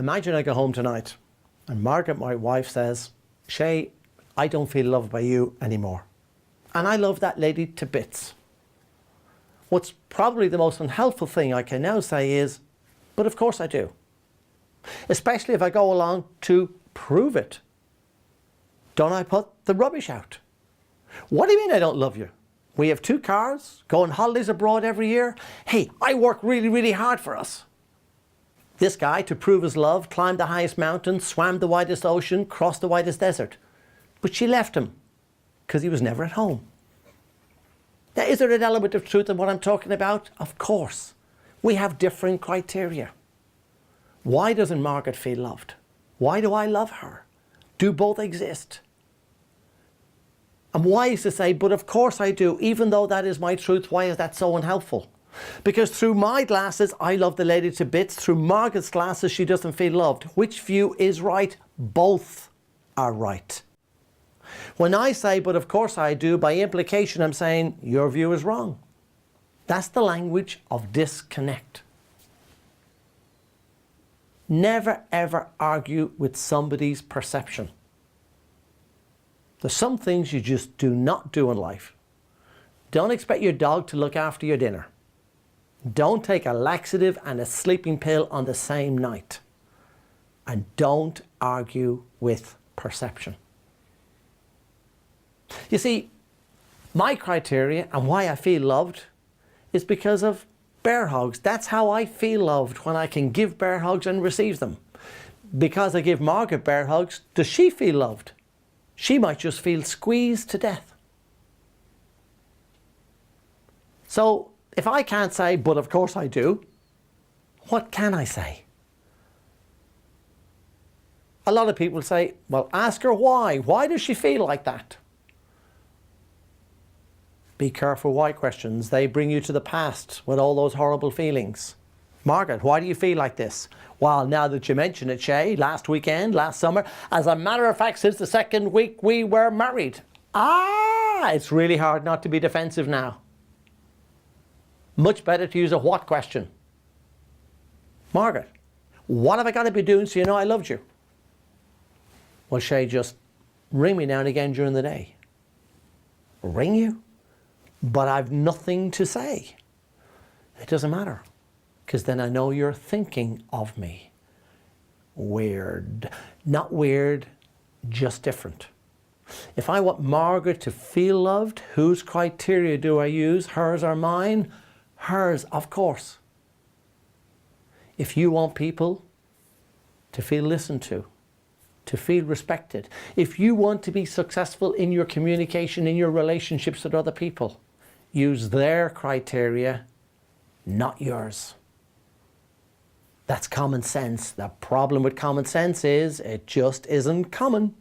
Imagine I go home tonight and Margaret, my wife, says, Shay, I don't feel loved by you anymore. And I love that lady to bits. What's probably the most unhelpful thing I can now say is, but of course I do. Especially if I go along to prove it. Don't I put the rubbish out? What do you mean I don't love you? We have 2 cars, go on holidays abroad every year. Hey, I work really, really hard for us. This guy, to prove his love, climbed the highest mountain, swam the widest ocean, crossed the widest desert. But she left him because he was never at home. Now, is there an element of truth in what I'm talking about? Of course. We have different criteria. Why doesn't Margaret feel loved? Why do I love her? Do both exist? I'm wise to say, but of course I do, even though that is my truth. Why is that so unhelpful? Because through my glasses, I love the lady to bits. Through Margaret's glasses, she doesn't feel loved. Which view is right? Both are right. When I say, but of course I do, by implication, I'm saying your view is wrong. That's the language of disconnect. Never ever argue with somebody's perception. There's some things you just do not do in life. Don't expect your dog to look after your dinner. Don't take a laxative and a sleeping pill on the same night. And don't argue with perception. You see, my criteria and why I feel loved is because of bear hugs. That's how I feel loved, when I can give bear hugs and receive them. Because I give Margaret bear hugs, does she feel loved? She might just feel squeezed to death. So if I can't say, but of course I do, what can I say? A lot of people say, well, ask her why. Why does she feel like that? Be careful why questions. They bring you to the past with all those horrible feelings. Margaret, why do you feel like this? Well, now that you mention it, Shay, last weekend, last summer, as a matter of fact, since the 2nd week we were married. It's really hard not to be defensive now. Much better to use a what question. Margaret, what have I got to be doing so you know I loved you? Well, Shay, just ring me now and again during the day. Ring you? But I've nothing to say. It doesn't matter, because then I know you're thinking of me. Weird. Not weird, just different. If I want Margaret to feel loved, whose criteria do I use? Hers or mine? Hers, of course. If you want people to feel listened to feel respected, if you want to be successful in your communication, in your relationships with other people, use their criteria, not yours. That's common sense. The problem with common sense is it just isn't common.